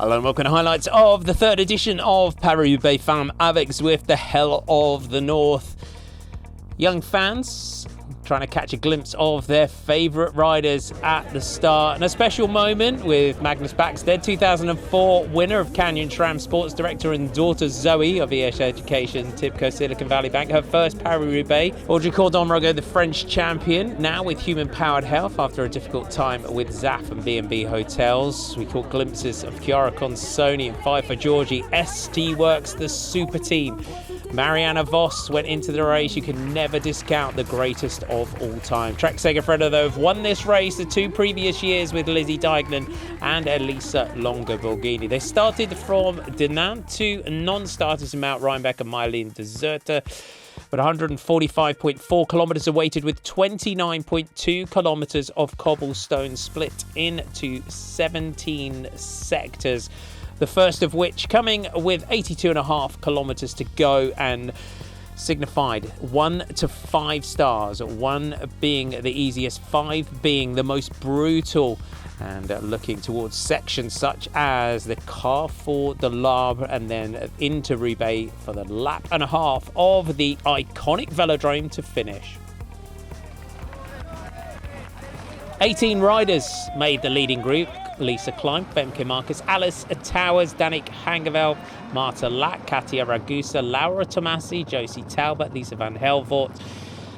Hello and welcome to highlights of the third edition of Paris-Roubaix Femmes Avec, Zwift, the Hell of the North. Young fans trying to catch a glimpse of their favourite riders at the start. And a special moment with Magnus Backstedt, 2004 winner of Canyon SRAM, sports director and daughter Zoe of ES Education, Tipco Silicon Valley Bank, her first Paris-Roubaix. Audrey Cordon-Rogo, the French champion, now with human-powered health after a difficult time with ZAF and B&B Hotels. We caught glimpses of Chiara Consoni and Pfeiffer Georgi, ST Works, the super team. Marianne Vos went into the race. You can never discount the greatest of all time. Trek Segafredo, though, have won this race the two previous years with Lizzie Deignan and Elisa Longo Borghini. They started from Denain, two non-starters in Mount Rhinebeck and Mylene Deserter. But 145.4 kilometres awaited with 29.2 kilometres of cobblestone split into 17 sectors. The first of which coming with 82.5 kilometres to go and signified 1 to 5 stars, 1 being the easiest, 5 being the most brutal, and looking towards sections such as the Carrefour de l'Arbre and then into Roubaix for the lap and a half of the iconic velodrome to finish. 18 riders made the leading group. Lisa Klein, Femke Marcus, Alice Towers, Danik Hangevel, Marta Lack, Katia Ragusa, Laura Tomasi, Josie Talbot, Lisa van Helvoort,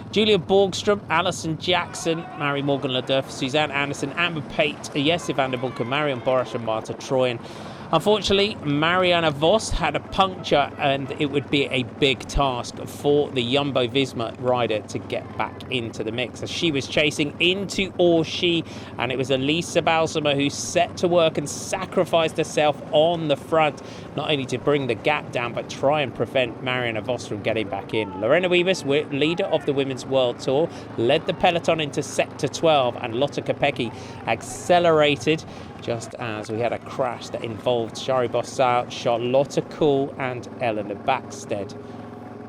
Julia Borgstrom, Alison Jackson, Mary Morgan Ledurf, Suzanne Anderson, Amber Pate, Jesse van der Bulk, Marion Borash and Marta Troyen. Unfortunately, Marianne Vos had a puncture and it would be a big task for the Jumbo-Visma rider to get back into the mix as she was chasing into Orshi, and it was Elisa Balsamo who set to work and sacrificed herself on the front, not only to bring the gap down but try and prevent Marianne Vos from getting back in. Lorena Wiebes, leader of the Women's World Tour, led the peloton into Sector 12 and Lotte Kopecky accelerated just as we had a crash that involved Shari Bossau, Charlotte Kuhl and Eleanor Backstedt.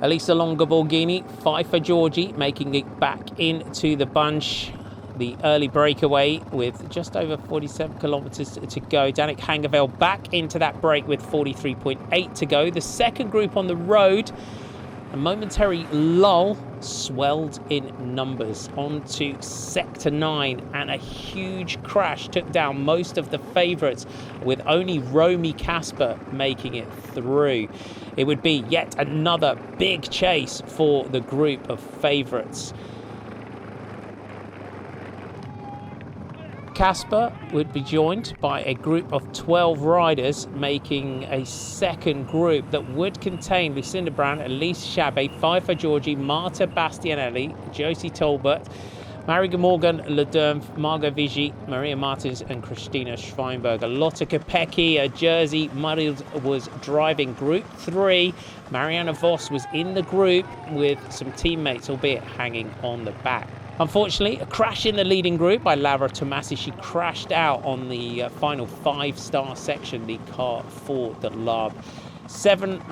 Elisa Longo Borghini, Pfeiffer Georgi making it back into the bunch. The early breakaway with just over 47 kilometres to go. Danik Hangevel back into that break with 43.8 to go. The second group on the road, a momentary lull, swelled in numbers onto Sector 9, and a huge crash took down most of the favourites, with only Romy Kasper making it through. It would be yet another big chase for the group of favourites. Kasper would be joined by a group of 12 riders, making a second group that would contain Lucinda Brand, Elise Chabet, Pfeiffer Georgi, Marta Bastianelli, Josie Tolbert, Marie Morgan Ledurm, Margot Vigie, Maria Martins and Christina Schweinberger. Lotte Kopecky, a Jersey muddled, was driving Group 3. Marianne Vos was in the group with some teammates, albeit hanging on the back. Unfortunately, a crash in the leading group by Laura Tomasi. She crashed out on the final 5-star section, the Carrefour de l'Arbre. 7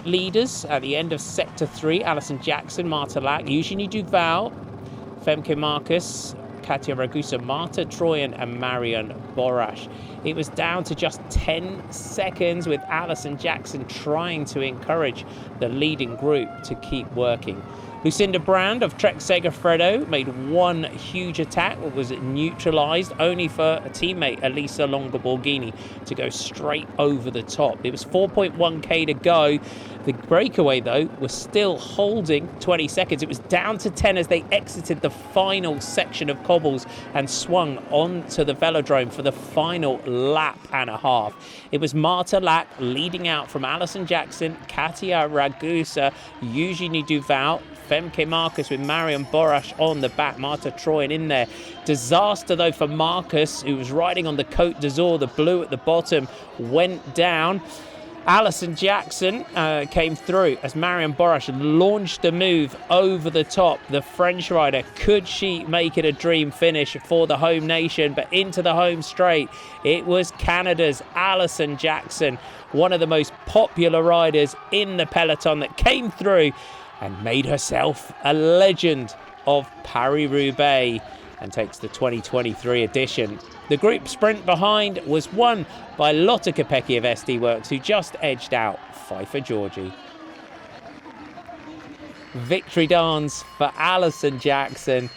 leaders at the end of Sector 3, Alison Jackson, Marta Lack, Eugenie Duval, Femke Marcus, Katia Ragusa, Marta Troyen and Marion Borash. It was down to just 10 seconds with Alison Jackson trying to encourage the leading group to keep working. Lucinda Brand of Trek Segafredo made one huge attack that was neutralised, only for a teammate, Elisa Longo Borghini, to go straight over the top. It was 4.1k to go. The breakaway, though, was still holding 20 seconds. It was down to 10 as they exited the final section of cobbles and swung onto the velodrome for the final lap and a half. It was Marta Lack leading out from Alison Jackson, Katia Ragusa, Eugenie Duval, Femke Marcus with Marion Borash on the back, Marta Troyen in there. Disaster, though, for Marcus, who was riding on the Côte d'Azur. The blue at the bottom went down. Alison Jackson came through as Marion Borash launched the move over the top. The French rider, could she make it a dream finish for the home nation? But into the home straight, it was Canada's Alison Jackson, one of the most popular riders in the peloton, that came through and made herself a legend of Paris-Roubaix. and takes the 2023 edition. The group sprint behind was won by Lotte Kopecky of SD Works, who just edged out Pfeiffer Georgie. Victory dance for Alison Jackson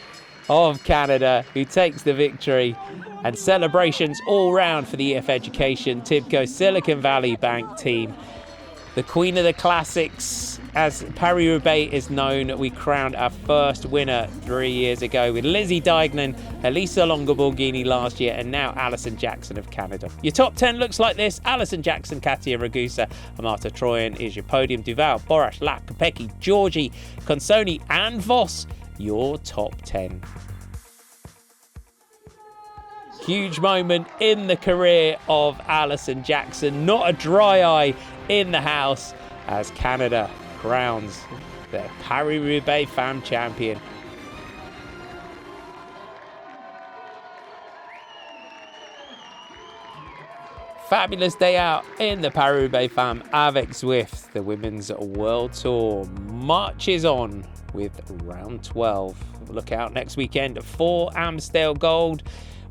of Canada, who takes the victory, and celebrations all round for the EF Education Tibco Silicon Valley Bank team. The Queen of the Classics, as Paris-Roubaix is known, we crowned our first winner 3 years ago with Lizzie Deignan, Elisa Longo Borghini last year, and now Alison Jackson of Canada. Your top 10 looks like this: Alison Jackson, Katia Ragusa, Amata Troyan is your podium. Duval, Borash, Lack, Kopecky, Georgie, Consoni and Voss, your top 10. Huge moment in the career of Alison Jackson. Not a dry eye in the house as Canada crowns their Paris-Roubaix Femmes champion. Fabulous day out in the Paris-Roubaix Femmes Avec Zwift. The Women's World Tour marches on with round 12. Look out next weekend for Amstel Gold.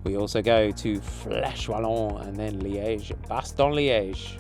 We also go to Flèche Wallonne and then Liège, Bastogne-Liège.